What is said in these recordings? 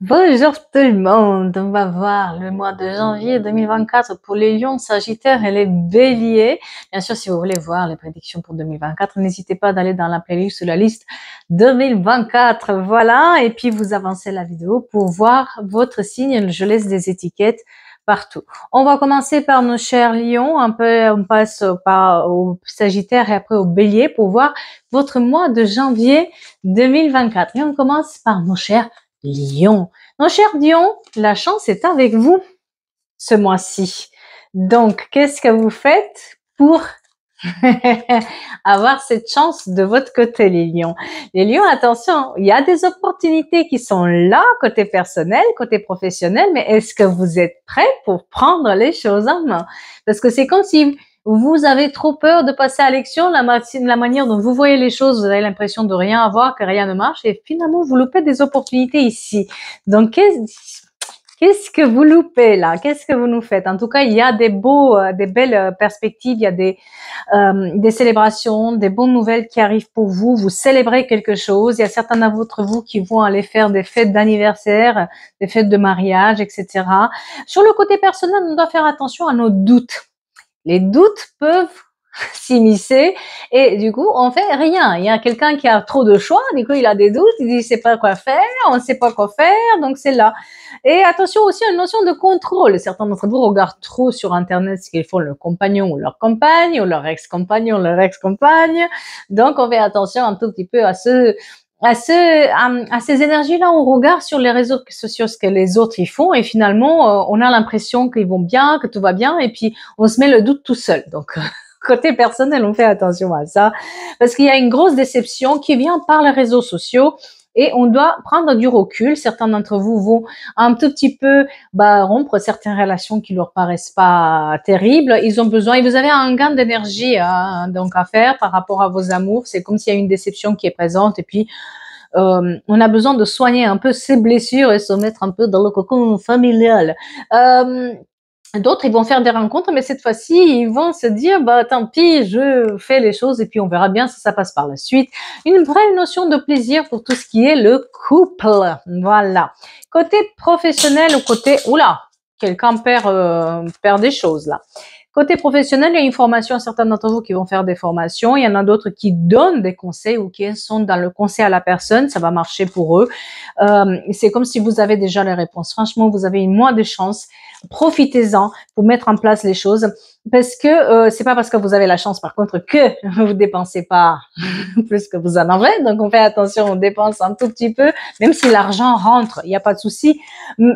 Bonjour tout le monde, on va voir le mois de janvier 2024 pour les lions, sagittaires et les béliers. Bien sûr, si vous voulez voir les prédictions pour 2024, n'hésitez pas d'aller dans la playlist ou la liste 2024. Voilà, et puis vous avancez la vidéo pour voir votre signe. Je laisse des étiquettes partout. On va commencer par nos chers lions, on passe au sagittaire et après au bélier pour voir votre mois de janvier 2024. Et on commence par nos chers lions. Mon cher Lion, la chance est avec vous ce mois-ci. Donc, qu'est-ce que vous faites pour avoir cette chance de votre côté, les lions? Les lions, attention, il y a des opportunités qui sont là, côté personnel, côté professionnel, mais est-ce que vous êtes prêts pour prendre les choses en main? Parce que c'est comme si vous avez trop peur de passer à l'action, la manière dont vous voyez les choses, vous avez l'impression de rien avoir, que rien ne marche, et finalement, vous loupez des opportunités ici. Donc, qu'est-ce que vous loupez là? Qu'est-ce que vous nous faites? En tout cas, il y a des belles perspectives, il y a des célébrations, des bonnes nouvelles qui arrivent pour vous. Vous célébrez quelque chose. Il y a certains d'entre vous qui vont aller faire des fêtes d'anniversaire, des fêtes de mariage, etc. Sur le côté personnel, on doit faire attention à nos doutes. Les doutes peuvent s'immiscer et du coup on fait rien. Il y a quelqu'un qui a trop de choix, du coup il a des doutes, il dit il sait pas quoi faire, on ne sait pas quoi faire, donc c'est là. Et attention aussi à une notion de contrôle. Certains d'entre vous regardent trop sur internet ce qu'ils font leur compagnon ou leur compagne, ou leur ex-compagnon, leur ex-compagne. Donc on fait attention un tout petit peu à ces énergies-là. On regarde sur les réseaux sociaux ce que les autres y font et finalement on a l'impression qu'ils vont bien, que tout va bien et puis on se met le doute tout seul. Donc côté personnel, on fait attention à ça parce qu'il y a une grosse déception qui vient par les réseaux sociaux et on doit prendre du recul. Certains d'entre vous vont un tout petit peu rompre certaines relations qui leur paraissent pas terribles. Ils ont besoin, et vous avez un gain d'énergie donc à faire par rapport à vos amours. C'est comme s'il y a une déception qui est présente et puis on a besoin de soigner un peu ces blessures et se mettre un peu dans le cocon familial. D'autres, ils vont faire des rencontres, mais cette fois-ci, ils vont se dire, tant pis, je fais les choses et puis on verra bien si ça passe par la suite. Une vraie notion de plaisir pour tout ce qui est le couple. Voilà. Côté professionnel ou côté, quelqu'un perd des choses là. Côté professionnel, il y a une formation, certains d'entre vous qui vont faire des formations, il y en a d'autres qui donnent des conseils ou qui sont dans le conseil à la personne, ça va marcher pour eux. C'est comme si vous avez déjà les réponses. Franchement, vous avez une mois de chance. Profitez-en pour mettre en place les choses parce que c'est pas parce que vous avez la chance par contre que vous dépensez pas plus que vous en avez. Donc on fait attention, on dépense un tout petit peu, même si l'argent rentre, il n'y a pas de souci.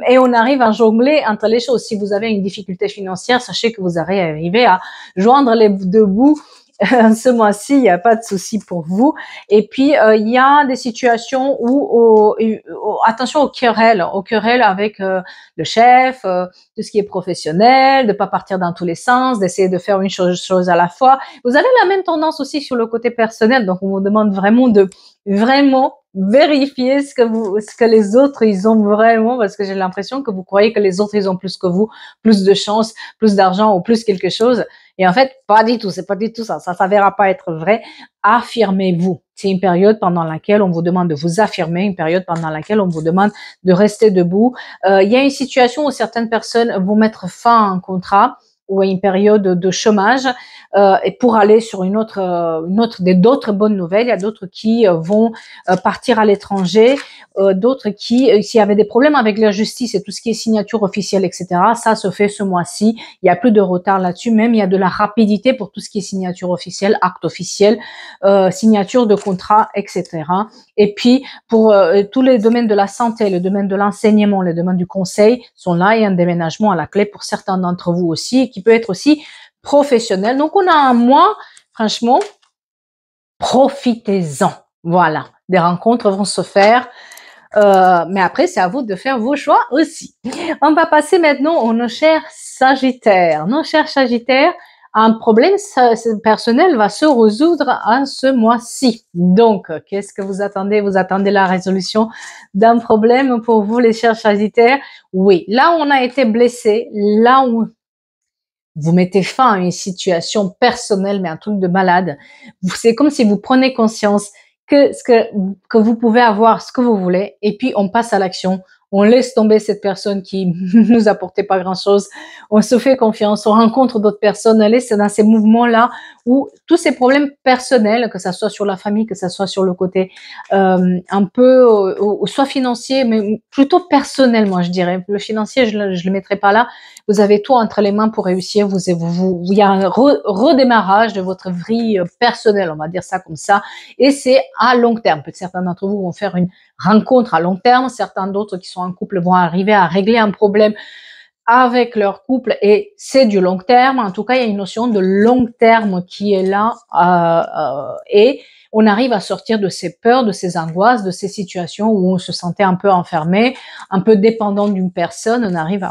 Et on arrive à jongler entre les choses. Si vous avez une difficulté financière, sachez que vous allez arriver à joindre les deux bouts. Ce mois-ci, il n'y a pas de souci pour vous. Et puis, il y a des situations où, attention aux querelles avec le chef, tout ce qui est professionnel, de pas partir dans tous les sens, d'essayer de faire une chose à la fois. Vous avez la même tendance aussi sur le côté personnel, donc on vous demande vraiment de vérifier ce que les autres ils ont vraiment, parce que j'ai l'impression que vous croyez que les autres ils ont plus que vous, plus de chance, plus d'argent ou plus quelque chose. Et en fait, pas du tout, c'est pas du tout ça. Ça s'avérera pas être vrai. Affirmez-vous. C'est une période pendant laquelle on vous demande de vous affirmer, une période pendant laquelle on vous demande de rester debout. Il y a une situation où certaines personnes vont mettre fin à un contrat ou à une période de chômage et pour aller sur d'autres bonnes nouvelles. Il y a d'autres qui vont partir à l'étranger, d'autres qui, s'il y avait des problèmes avec la justice et tout ce qui est signature officielle, etc., ça se fait ce mois-ci. Il y a plus de retard là-dessus, même il y a de la rapidité pour tout ce qui est signature officielle, acte officiel, signature de contrat, etc. Et puis, pour tous les domaines de la santé, le domaine de l'enseignement, le domaine du conseil sont là. Il y a un déménagement à la clé pour certains d'entre vous aussi, qui peut être aussi professionnel. Donc, on a un mois, franchement, profitez-en. Voilà, des rencontres vont se faire. Mais après, c'est à vous de faire vos choix aussi. On va passer maintenant aux nos chers Sagittaires. Nos chers Sagittaires, un problème personnel va se résoudre en ce mois-ci. Donc, qu'est-ce que vous attendez? Vous attendez la résolution d'un problème pour vous, les chers Sagittaires? Oui, là où on a été blessé, là où vous mettez fin à une situation personnelle, mais un truc de malade, c'est comme si vous prenez conscience que vous pouvez avoir ce que vous voulez, et puis on passe à l'action. on laisse tomber cette personne qui nous apportait pas grand-chose, on se fait confiance, on rencontre d'autres personnes, elle est dans ces mouvements-là où tous ces problèmes personnels, que ça soit sur la famille, que ça soit sur le côté un peu, soit financier, mais plutôt personnel, moi je dirais. Le financier, je le mettrai pas là. Vous avez tout entre les mains pour réussir. Il y a un redémarrage de votre vie personnelle, on va dire ça comme ça, et c'est à long terme. Peut-être certains d'entre vous vont faire une rencontre à long terme, certains d'autres qui sont en couple vont arriver à régler un problème avec leur couple et c'est du long terme. En tout cas, il y a une notion de long terme qui est là et on arrive à sortir de ces peurs, de ces angoisses, de ces situations où on se sentait un peu enfermé, un peu dépendant d'une personne. On arrive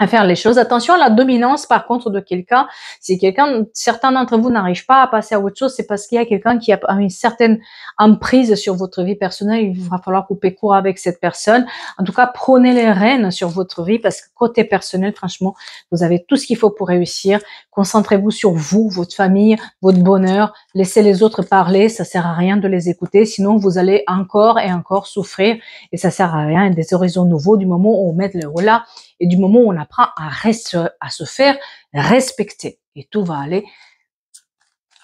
à faire les choses. Attention à la dominance, par contre, de quelqu'un. Si certains d'entre vous n'arrivent pas à passer à autre chose, c'est parce qu'il y a quelqu'un qui a une certaine emprise sur votre vie personnelle. Il va falloir couper court avec cette personne. En tout cas, prenez les rênes sur votre vie parce que côté personnel, franchement, vous avez tout ce qu'il faut pour réussir. Concentrez-vous sur vous, votre famille, votre bonheur. Laissez les autres parler. Ça sert à rien de les écouter. Sinon, vous allez encore et encore souffrir et ça sert à rien. Des horizons nouveaux du moment où on met le là et du moment où on apprend à se faire respecter. Et tout va aller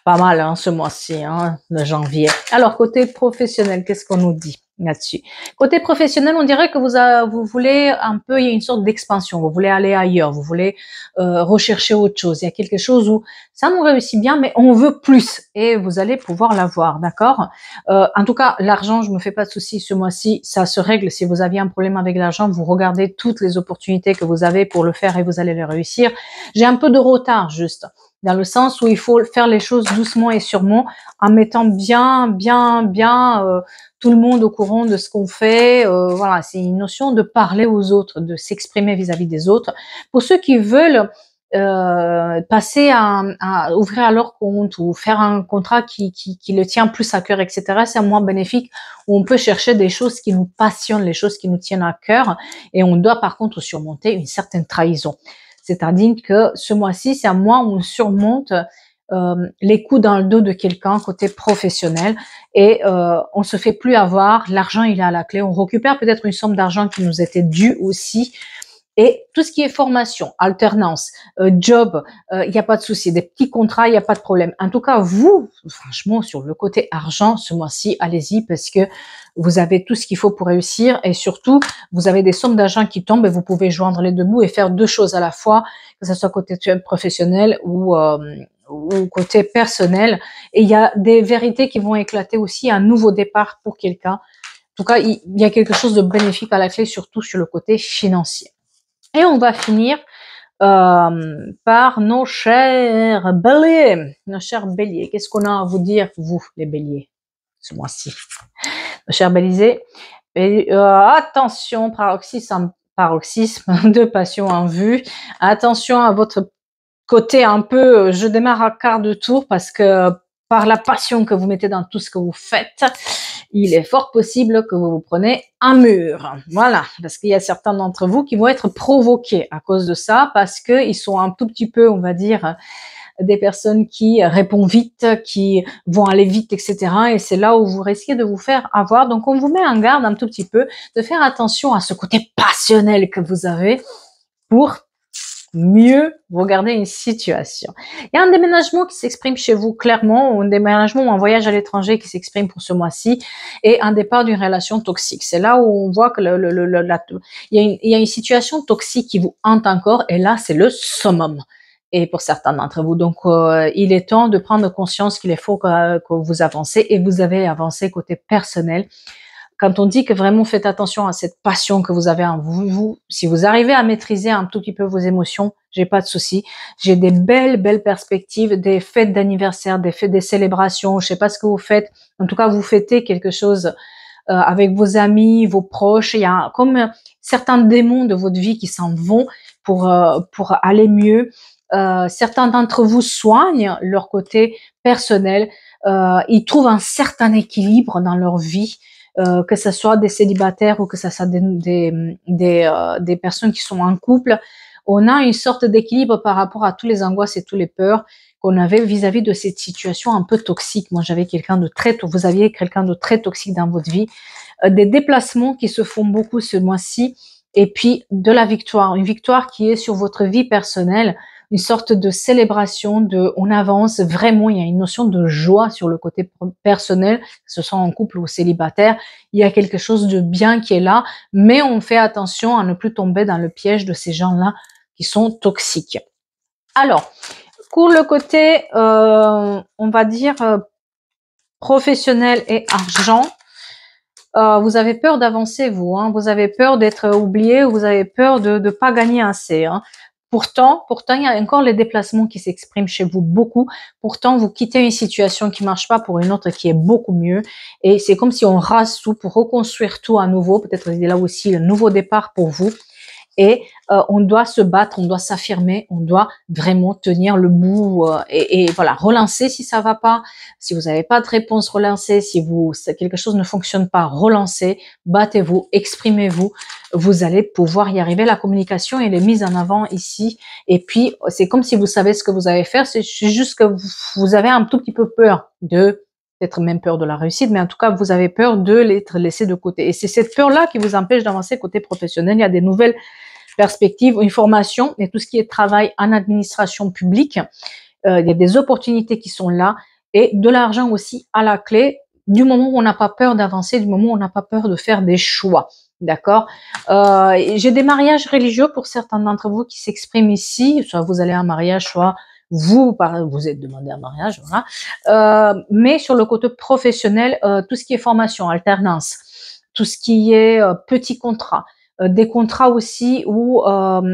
pas mal ce mois-ci, de janvier. Alors, côté professionnel, qu'est-ce qu'on nous dit là-dessus? Côté professionnel, on dirait que vous voulez un peu, il y a une sorte d'expansion, vous voulez aller ailleurs, vous voulez rechercher autre chose. Il y a quelque chose où ça nous réussit bien, mais on veut plus et vous allez pouvoir l'avoir, d'accord? En tout cas, l'argent, je me fais pas de soucis ce mois-ci, ça se règle. Si vous aviez un problème avec l'argent, vous regardez toutes les opportunités que vous avez pour le faire et vous allez les réussir. J'ai un peu de retard juste, dans le sens où il faut faire les choses doucement et sûrement, en mettant bien tout le monde au courant de ce qu'on fait. Voilà, c'est une notion de parler aux autres, de s'exprimer vis-à-vis des autres. Pour ceux qui veulent passer à ouvrir leur compte ou faire un contrat qui le tient plus à cœur, etc., c'est un mois bénéfique où on peut chercher des choses qui nous passionnent, les choses qui nous tiennent à cœur, et on doit par contre surmonter une certaine trahison. C'est-à-dire que ce mois-ci, c'est un mois où on surmonte les coups dans le dos de quelqu'un côté professionnel et on se fait plus avoir, l'argent il est à la clé, on récupère peut-être une somme d'argent qui nous était due aussi. Et tout ce qui est formation, alternance, job, il n'y a pas de souci. Des petits contrats, il n'y a pas de problème. En tout cas, vous, franchement, sur le côté argent, ce mois-ci, allez-y parce que vous avez tout ce qu'il faut pour réussir et surtout, vous avez des sommes d'argent qui tombent et vous pouvez joindre les deux bouts et faire deux choses à la fois, que ce soit côté professionnel ou côté personnel. Et il y a des vérités qui vont éclater aussi, un nouveau départ pour quelqu'un. En tout cas, il y a quelque chose de bénéfique à la clé, surtout sur le côté financier. Et on va finir par nos chers béliers. Nos chers béliers, qu'est-ce qu'on a à vous dire, vous, les béliers, ce mois-ci? Nos chers béliers, attention, paroxysme de passion en vue. Attention à votre côté un peu, je démarre à quart de tour parce que par la passion que vous mettez dans tout ce que vous faites, il est fort possible que vous vous prenez un mur. Voilà, parce qu'il y a certains d'entre vous qui vont être provoqués à cause de ça, parce qu'ils sont un tout petit peu, on va dire, des personnes qui répondent vite, qui vont aller vite, etc. Et c'est là où vous risquez de vous faire avoir. Donc, on vous met en garde un tout petit peu de faire attention à ce côté passionnel que vous avez pour mieux regarder une situation. Il y a un déménagement qui s'exprime chez vous clairement, un déménagement ou un voyage à l'étranger qui s'exprime pour ce mois-ci et un départ d'une relation toxique. C'est là où on voit que il y a une situation toxique qui vous hante encore et là, c'est le summum. Et pour certains d'entre vous. Donc, il est temps de prendre conscience qu'il faut que vous avancez et vous avez avancé côté personnel. Quand on dit que vraiment faites attention à cette passion que vous avez en vous, si vous arrivez à maîtriser un tout petit peu vos émotions, j'ai pas de souci. J'ai des belles perspectives, des fêtes d'anniversaire, des fêtes, des célébrations. Je sais pas ce que vous faites. En tout cas, vous fêtez quelque chose avec vos amis, vos proches. Il y a comme certains démons de votre vie qui s'en vont pour aller mieux. Certains d'entre vous soignent leur côté personnel. Ils trouvent un certain équilibre dans leur vie. Que ce soit des célibataires ou que ce soit des personnes qui sont en couple, on a une sorte d'équilibre par rapport à tous les angoisses et tous les peurs qu'on avait vis-à-vis de cette situation un peu toxique. Moi, vous aviez quelqu'un de très toxique dans votre vie. Des déplacements qui se font beaucoup ce mois-ci, et puis de la victoire, une victoire qui est sur votre vie personnelle, une sorte de célébration, on avance vraiment, il y a une notion de joie sur le côté personnel, que ce soit en couple ou célibataire, il y a quelque chose de bien qui est là, mais on fait attention à ne plus tomber dans le piège de ces gens-là qui sont toxiques. Alors, pour le côté, on va dire, professionnel et argent, vous avez peur d'avancer, vous, hein, vous avez peur d'être oublié, vous avez peur de ne pas gagner assez, hein. Pourtant, il y a encore les déplacements qui s'expriment chez vous beaucoup. Pourtant, vous quittez une situation qui marche pas pour une autre qui est beaucoup mieux. Et c'est comme si on rase tout pour reconstruire tout à nouveau. Peut-être qu'il y a là aussi le nouveau départ pour vous. Et on doit se battre, on doit s'affirmer, on doit vraiment tenir le bout et voilà, relancer si ça va pas, si vous n'avez pas de réponse, relancez, si quelque chose ne fonctionne pas, relancez, battez-vous, exprimez-vous, vous allez pouvoir y arriver. La communication elle est mise en avant ici et puis c'est comme si vous savez ce que vous allez faire, c'est juste que vous avez un tout petit peu peur peut-être même peur de la réussite, mais en tout cas, vous avez peur de l'être laissé de côté. Et c'est cette peur-là qui vous empêche d'avancer côté professionnel. Il y a des nouvelles perspectives, une formation et tout ce qui est travail en administration publique. Il y a des opportunités qui sont là et de l'argent aussi à la clé du moment où on n'a pas peur d'avancer, du moment où on n'a pas peur de faire des choix. D'accord. J'ai des mariages religieux pour certains d'entre vous qui s'expriment ici. Soit vous allez à un mariage, soit vous êtes demandé un mariage, voilà. Mais sur le côté professionnel, tout ce qui est formation, alternance, tout ce qui est petits contrats, des contrats aussi où on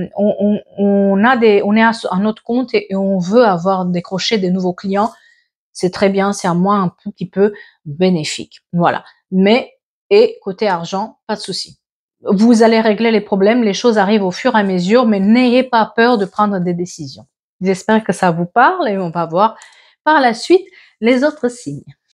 est à notre compte et on veut décrocher des nouveaux clients, c'est très bien, c'est à moi un petit peu bénéfique. Voilà. Et côté argent, pas de souci. Vous allez régler les problèmes, les choses arrivent au fur et à mesure, mais n'ayez pas peur de prendre des décisions. J'espère que ça vous parle et on va voir par la suite les autres signes.